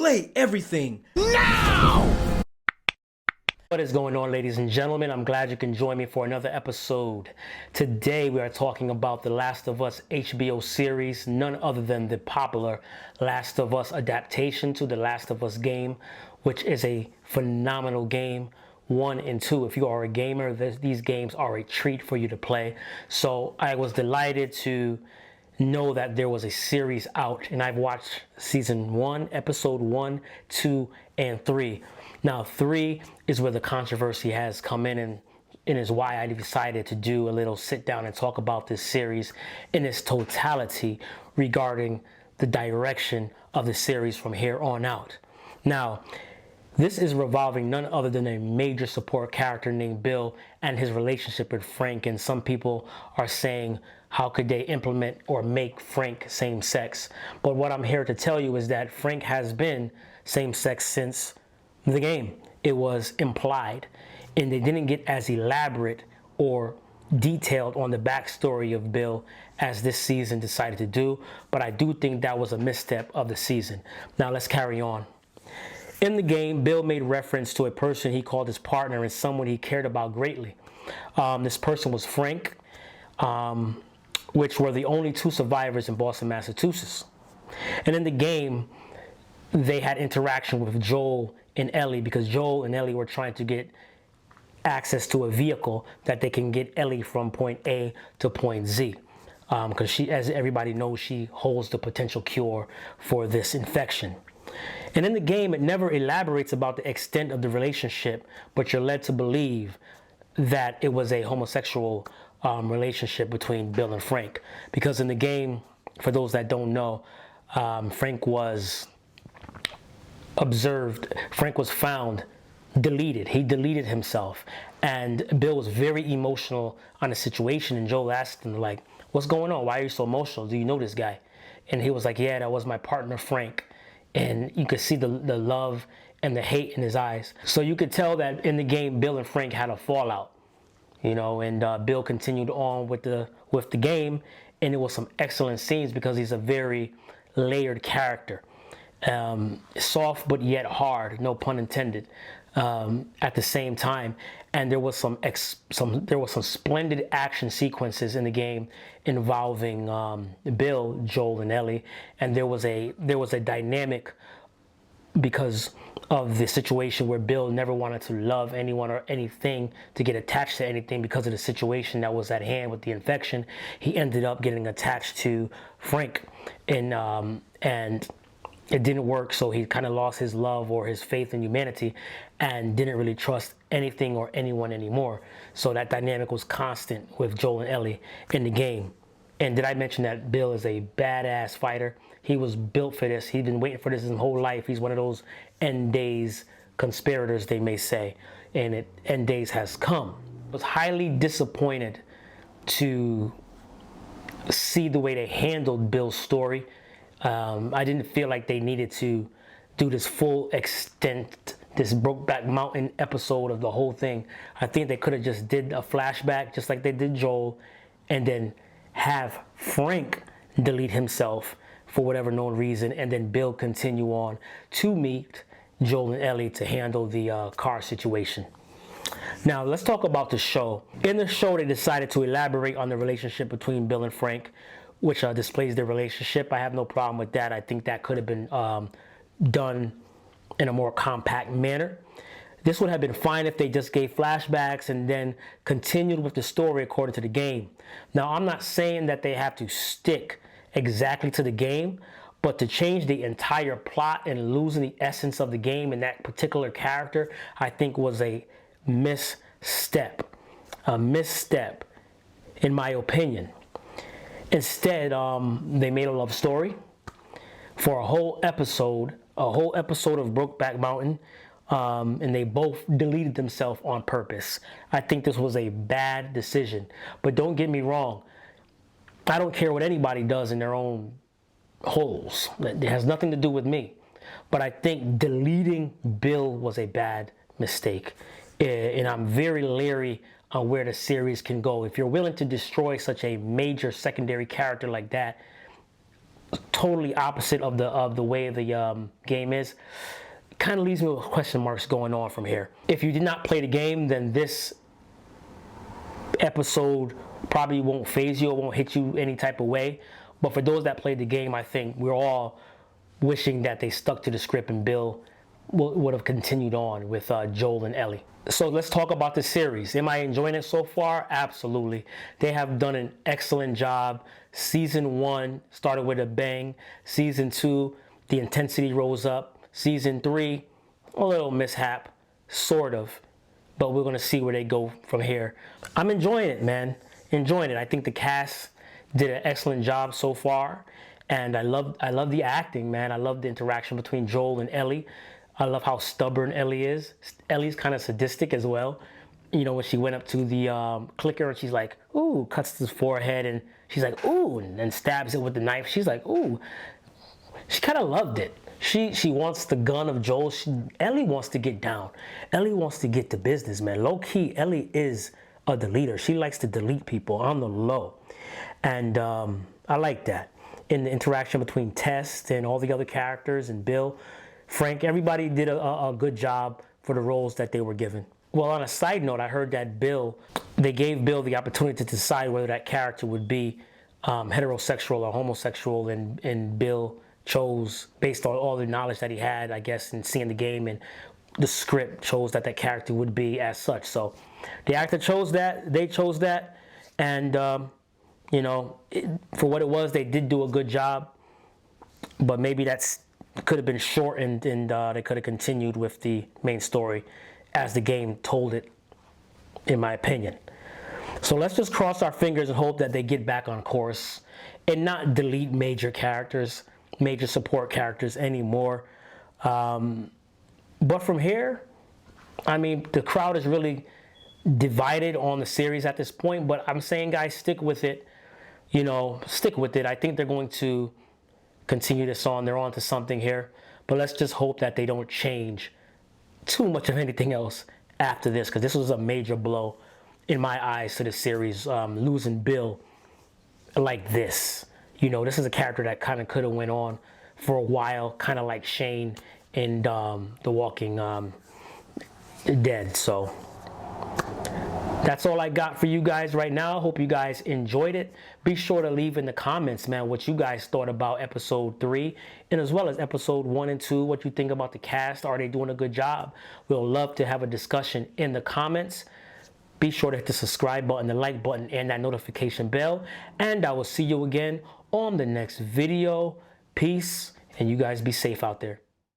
Play everything. What is going on, ladies and gentlemen? I'm glad you can join me for another episode. Today we are talking about the Last of Us HBO series, none other than the popular Last of Us adaptation to the Last of Us game, which is a phenomenal game. 1 and 2, if you are a gamer, these games are a treat for you to play. So I was delighted to know that there was a series out, and I've watched season 1, episode 1, 2, and 3. Now 3 is where the controversy has come in, and is why I decided to do a little sit down and talk about this series in its totality regarding the direction of the series from here on out. Now, this is revolving none other than a major support character named Bill and his relationship with Frank, and some people are saying, how could they implement or make Frank same-sex? But what I'm here to tell you is that Frank has been same-sex since the game. It was implied, and they didn't get as elaborate or detailed on the backstory of Bill as this season decided to do, but I do think that was a misstep of the season. Now let's carry on. In the game, Bill made reference to a person he called his partner and someone he cared about greatly. This person was Frank, which were the only 2 survivors in Boston, Massachusetts. And in the game, they had interaction with Joel and Ellie because Joel and Ellie were trying to get access to a vehicle that they can get Ellie from point A to point Z. Because she, as everybody knows, she holds the potential cure for this infection. And in the game, it never elaborates about the extent of the relationship, but you're led to believe that it was a homosexual relationship between Bill and Frank. Because in the game, for those that don't know, Frank was found deleted. He deleted himself. And Bill was very emotional on the situation, and Joel asked him, like, what's going on? Why are you so emotional? Do you know this guy? And he was like, yeah, that was my partner, Frank. And you could see the love and the hate in his eyes. So you could tell that in the game, Bill and Frank had a fallout, you know, and Bill continued on with the game, and it was some excellent scenes because he's a very layered character. Soft but yet hard, no pun intended, at the same time. And there was some splendid action sequences in the game involving Bill, Joel, and Ellie. And there was a dynamic because of the situation where Bill never wanted to love anyone or anything, to get attached to anything because of the situation that was at hand with the infection. He ended up getting attached to Frank, and it didn't work, so he kind of lost his love or his faith in humanity and didn't really trust anything or anyone anymore. So that dynamic was constant with Joel and Ellie in the game. And did I mention that Bill is a badass fighter? He was built for this. He's been waiting for this his whole life. He's one of those end days conspirators, they may say, and end days has come. I was highly disappointed to see the way they handled Bill's story. I didn't feel like they needed to do this full extent, this Brokeback Mountain episode of the whole thing. I think they could have just did a flashback just like they did Joel, and then have Frank delete himself for whatever known reason, and then Bill continue on to meet Joel and Ellie to handle the car situation. Now let's talk about the show. In the show, they decided to elaborate on the relationship between Bill and Frank, which displays their relationship. I have no problem with that. I think that could have been done in a more compact manner. This would have been fine if they just gave flashbacks and then continued with the story according to the game. Now, I'm not saying that they have to stick exactly to the game, but to change the entire plot and losing the essence of the game and that particular character, I think was a misstep. A misstep, in my opinion. Instead, they made a love story for a whole episode of Brokeback Mountain, and they both deleted themselves on purpose. I think this was a bad decision. But don't get me wrong, I don't care what anybody does in their own holes. It has nothing to do with me. But I think deleting Bill was a bad mistake. And I'm very leery on where the series can go. If you're willing to destroy such a major secondary character like that, totally opposite of the way the game is. Kind of leaves me with question marks going on from here. If you did not play the game, then this episode probably won't phase you or won't hit you any type of way. But for those that played the game, I think we're all wishing that they stuck to the script and Bill would have continued on with Joel and Ellie. So let's talk about the series. Am I enjoying it so far? Absolutely. They have done an excellent job. Season 1 started with a bang. Season 2, the intensity rose up. Season 3, a little mishap, sort of. But we're going to see where they go from here. I'm enjoying it, man. Enjoying it. I think the cast did an excellent job so far. And I love the acting, man. I love the interaction between Joel and Ellie. I love how stubborn Ellie is. Ellie's kind of sadistic as well. You know, when she went up to the clicker and she's like, ooh, cuts his forehead and she's like, ooh, and then stabs it with the knife. She's like, ooh. She kind of loved it. She wants the gun of Joel. Ellie wants to get down. Ellie wants to get to business, man. Low key, Ellie is a deleter. She likes to delete people on the low. And I like that. In the interaction between Tess and all the other characters and Bill, Frank, everybody did a good job for the roles that they were given. Well, on a side note, I heard that they gave Bill the opportunity to decide whether that character would be heterosexual or homosexual, and Bill chose, based on all the knowledge that he had, I guess, in seeing the game and the script, chose that character would be as such. So the actor chose that, they chose that, and you know, for what it was, they did do a good job, but maybe that's could have been shortened and they could have continued with the main story as the game told it, in my opinion. So let's just cross our fingers and hope that they get back on course and not delete major characters, major support characters anymore. But from here, I mean, the crowd is really divided on the series at this point, but I'm saying, guys, stick with it. You know, stick with it. I think they're going to continue this on. They're on to something here. But let's just hope that they don't change too much of anything else after this, because this was a major blow in my eyes to the series, losing Bill like this. You know, this is a character that kind of could have went on for a while, kind of like Shane in The Walking Dead. So that's all I got for you guys right now. Hope you guys enjoyed it. Be sure to leave in the comments, man, what you guys thought about episode 3, and as well as episode 1 and 2, what you think about the cast. Are they doing a good job? We'll love to have a discussion in the comments. Be sure to hit the subscribe button, the like button, and that notification bell. And I will see you again on the next video. Peace, and you guys be safe out there.